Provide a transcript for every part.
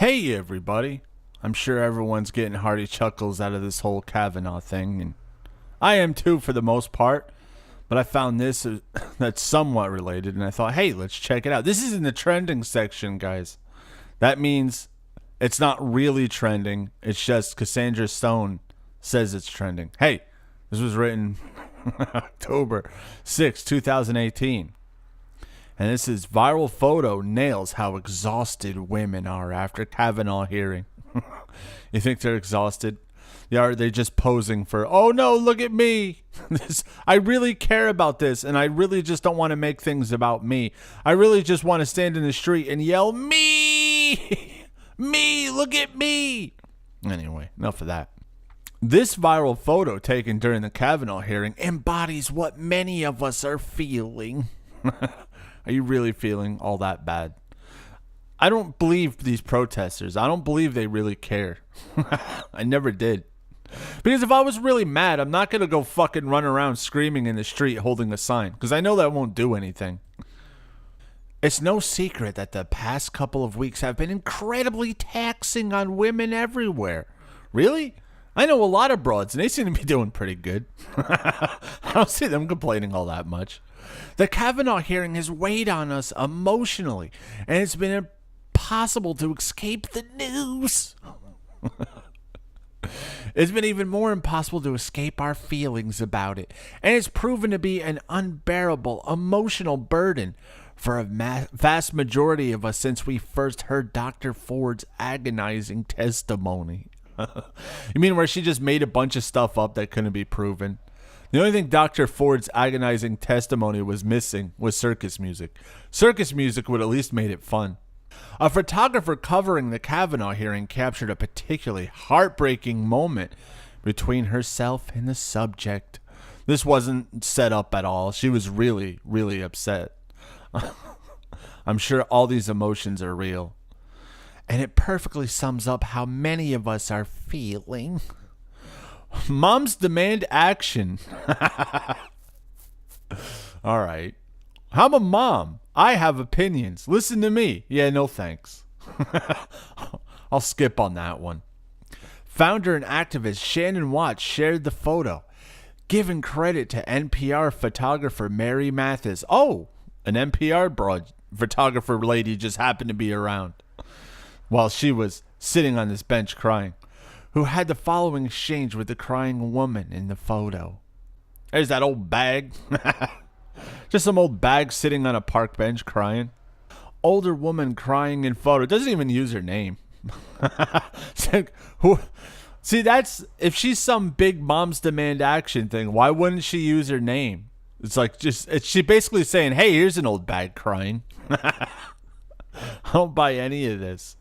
Hey everybody. I'm sure everyone's getting hearty chuckles out of this whole Kavanaugh thing, and I am too for the most part, but I found this that's somewhat related, and I thought, hey, let's check it out. This is in the trending section, guys. That means it's not really trending. It's just Cassandra Stone says it's trending. Hey, this was written October 6, 2018. And this is viral photo nails how exhausted women are after Kavanaugh hearing. You think they're exhausted? Yeah, are they just posing for, oh no, look at me. I really care about this, and I really just don't want to make things about me. I really just want to stand in the street and yell, me, me, look at me. Anyway, enough of that. This viral photo taken during the Kavanaugh hearing embodies what many of us are feeling. Are you really feeling all that bad? I don't believe these protesters. I don't believe they really care. I never did. Because if I was really mad, I'm not going to go fucking run around screaming in the street holding a sign. Because I know that won't do anything. It's no secret that the past couple of weeks have been incredibly taxing on women everywhere. Really? I know a lot of broads, and they seem to be doing pretty good. I don't see them complaining all that much. The Kavanaugh hearing has weighed on us emotionally, and it's been impossible to escape the news. It's been even more impossible to escape our feelings about it, and it's proven to be an unbearable emotional burden for a vast majority of us since we first heard Dr. Ford's agonizing testimony. You mean where she just made a bunch of stuff up that couldn't be proven? The only thing Dr. Ford's agonizing testimony was missing was circus music. Circus music would at least made it fun. A photographer covering the Kavanaugh hearing captured a particularly heartbreaking moment between herself and the subject. This wasn't set up at all. She was really, really upset. I'm sure all these emotions are real. And it perfectly sums up how many of us are feeling. Moms demand action. All right. I'm a mom. I have opinions. Listen to me. Yeah, no thanks. I'll skip on that one. Founder and activist Shannon Watts shared the photo, giving credit to NPR photographer Mary Mathis. Oh, an NPR broad photographer lady just happened to be around while she was sitting on this bench crying, who had the following exchange with the crying woman in the photo. There's that old bag. Just some old bag sitting on a park bench crying. Older woman crying in photo. Doesn't even use her name. See, that's, if she's some big moms demand action thing, why wouldn't she use her name? It's like she basically saying, hey, here's an old bag crying. I don't buy any of this.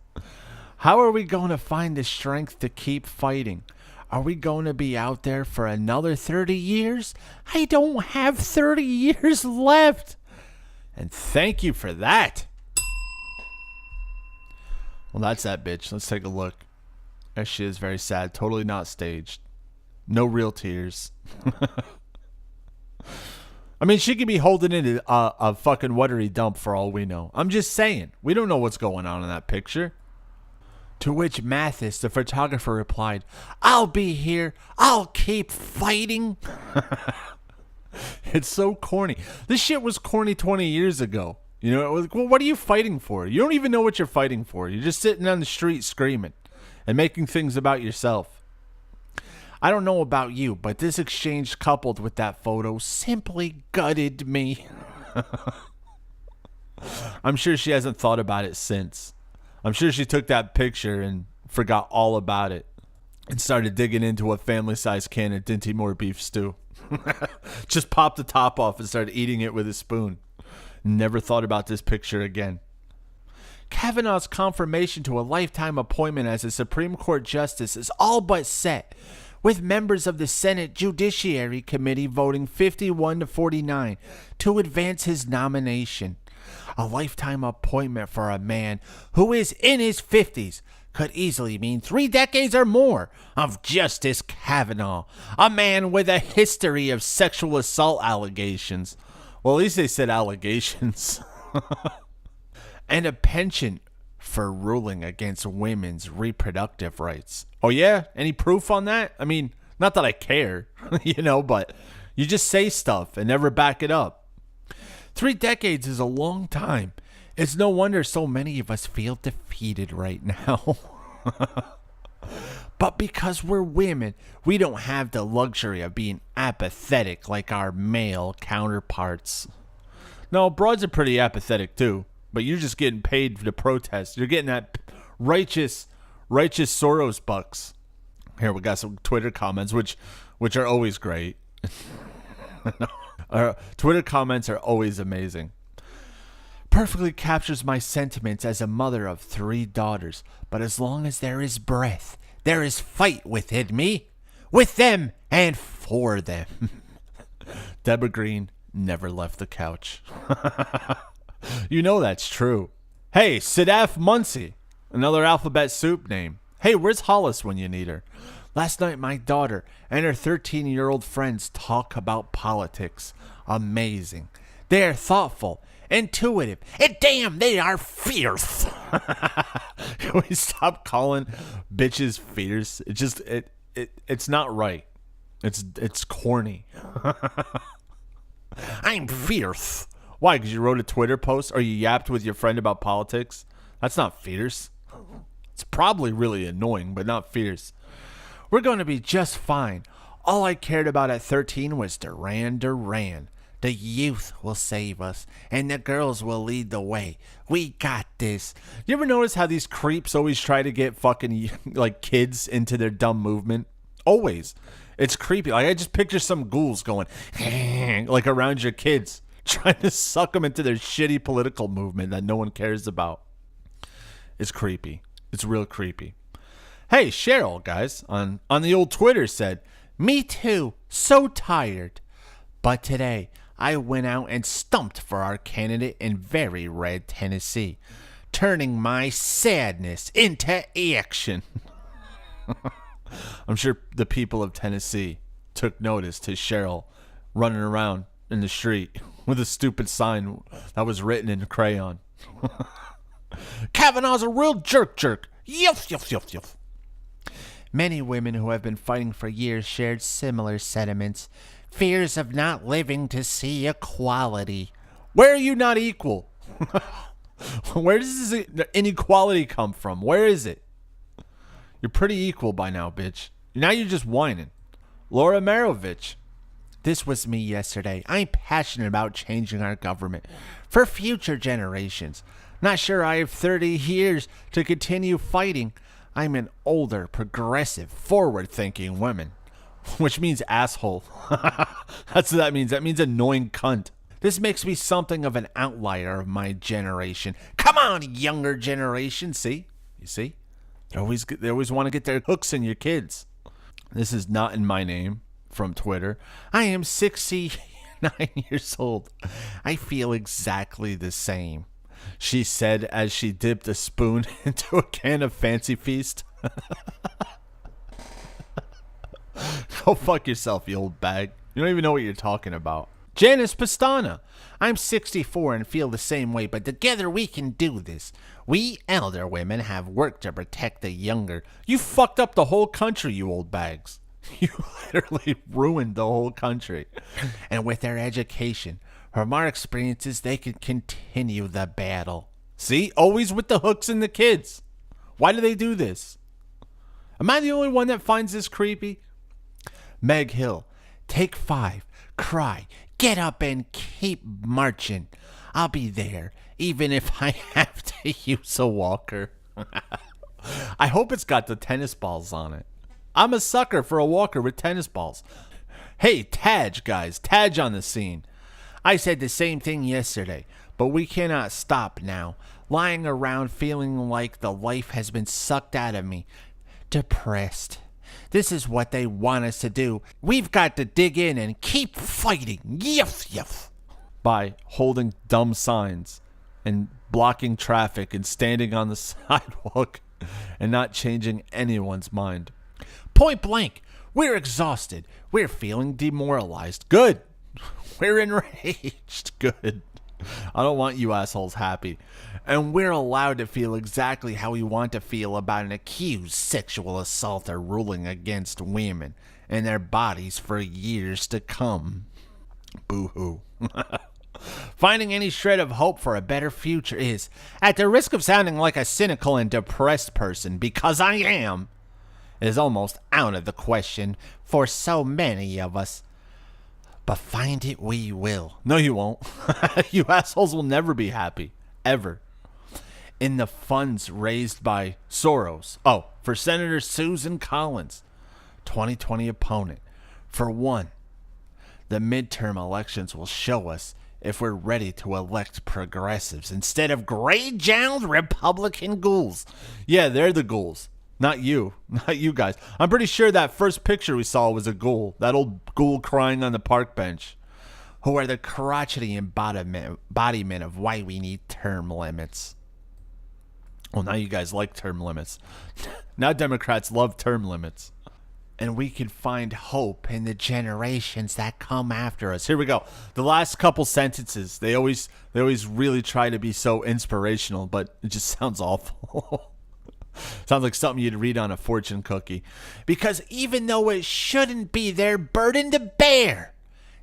How are we going to find the strength to keep fighting? Are we going to be out there for another 30 years? I don't have 30 years left. And thank you for that. Well, that's that bitch. Let's take a look. That shit is very sad. Totally not staged. No real tears. I mean, she could be holding in a fucking watery dump for all we know. I'm just saying. We don't know what's going on in that picture. To which Mathis, the photographer, replied, I'll be here. I'll keep fighting. It's so corny. This shit was corny 20 years ago. You know, it was, well, what are you fighting for? You don't even know what you're fighting for. You're just sitting on the street screaming and making things about yourself. I don't know about you, but this exchange coupled with that photo simply gutted me. I'm sure she hasn't thought about it since. I'm sure she took that picture and forgot all about it and started digging into a family-sized can of Dinty Moore beef stew. Just popped the top off and started eating it with a spoon. Never thought about this picture again. Kavanaugh's confirmation to a lifetime appointment as a Supreme Court justice is all but set, with members of the Senate Judiciary Committee voting 51-49 to advance his nomination. A lifetime appointment for a man who is in his 50s could easily mean 3 decades or more of Justice Kavanaugh, a man with a history of sexual assault allegations. Well, at least they said allegations. And a penchant for ruling against women's reproductive rights. Oh yeah? Any proof on that? I mean, not that I care, but you just say stuff and never back it up. 3 decades is a long time. It's no wonder so many of us feel defeated right now. But because we're women, we don't have the luxury of being apathetic like our male counterparts. No, broads are pretty apathetic too, but you're just getting paid to protest. You're getting that righteous Soros bucks. Here, we got some Twitter comments, which are always great. Twitter comments are always amazing. Perfectly captures my sentiments as a mother of 3 daughters, but as long as there is breath, there is fight within me, with them and for them. Deborah Green never left the couch. That's true. Hey, Sidaf Muncie, another alphabet soup name. Hey, where's Hollis when you need her? Last night, my daughter and her 13-year-old friends talk about politics. Amazing. They are thoughtful, intuitive, and damn, they are fierce. Can we stop calling bitches fierce? It's not right. It's corny. I'm fierce. Why? Because you wrote a Twitter post or you yapped with your friend about politics? That's not fierce. It's probably really annoying, but not fierce. We're going to be just fine. All I cared about at 13 was Duran. The youth will save us, and the girls will lead the way. We got this. You ever notice how these creeps always try to get fucking kids into their dumb movement? Always. It's creepy. I just picture some ghouls going around your kids, trying to suck them into their shitty political movement that no one cares about. It's creepy. It's real creepy. Hey, Cheryl, guys, on the old Twitter said, me too, so tired. But today, I went out and stumped for our candidate in very red Tennessee, turning my sadness into action. I'm sure the people of Tennessee took notice to Cheryl running around in the street with a stupid sign that was written in crayon. Kavanaugh's a real jerk. Yuff. Many women who have been fighting for years shared similar sentiments. Fears of not living to see equality. Where are you not equal? Where does this inequality come from? Where is it? You're pretty equal by now, bitch. Now you're just whining. Laura Marovich. This was me yesterday. I'm passionate about changing our government for future generations. Not sure I have 30 years to continue fighting. I'm an older, progressive, forward-thinking woman. Which means asshole. That's what that means. That means annoying cunt. This makes me something of an outlier of my generation. Come on, younger generation. See? You see? They always want to get their hooks in your kids. This is not in my name from Twitter. I am 69 years old. I feel exactly the same, she said as she dipped a spoon into a can of Fancy Feast. Go fuck yourself, you old bag. You don't even know what you're talking about. Janice Pastana. I'm 64 and feel the same way, but together we can do this. We elder women have work to protect the younger. You fucked up the whole country, you old bags. You literally ruined the whole country. And with their education, from our experiences, they can continue the battle. See? Always with the hooks in the kids. Why do they do this? Am I the only one that finds this creepy? Meg Hill. Take 5. Cry. Get up and keep marching. I'll be there, even if I have to use a walker. I hope it's got the tennis balls on it. I'm a sucker for a walker with tennis balls. Hey, Taj, guys. Taj on the scene. I said the same thing yesterday, but we cannot stop now. Lying around feeling like the life has been sucked out of me. Depressed. This is what they want us to do. We've got to dig in and keep fighting. Yuff. By holding dumb signs and blocking traffic and standing on the sidewalk and not changing anyone's mind. Point blank, we're exhausted. We're feeling demoralized. Good. We're enraged. Good. I don't want you assholes happy. And we're allowed to feel exactly how we want to feel about an accused sexual assaulter ruling against women and their bodies for years to come. Boo-hoo. Finding any shred of hope for a better future is, at the risk of sounding like a cynical and depressed person, because I am, is almost out of the question for so many of us. But find it we will. No, you won't. You assholes will never be happy. Ever. In the funds raised by Soros. Oh, for Senator Susan Collins, 2020 opponent. For one, the midterm elections will show us if we're ready to elect progressives instead of gray-jowled Republican ghouls. Yeah, they're the ghouls. Not you. Not you guys. I'm pretty sure that first picture we saw was a ghoul. That old ghoul crying on the park bench. Who are the crotchety embodiment of why we need term limits. Well, now you guys like term limits. Now Democrats love term limits. And we can find hope in the generations that come after us. Here we go. The last couple sentences. They always really try to be so inspirational, but it just sounds awful. Sounds like something you'd read on a fortune cookie. Because even though it shouldn't be their burden to bear,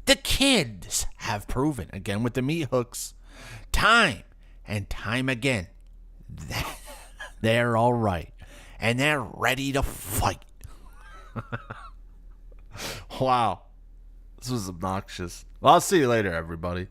the kids have proven, again with the meat hooks, time and time again, that they're all right. And they're ready to fight. Wow. This was obnoxious. Well, I'll see you later, everybody.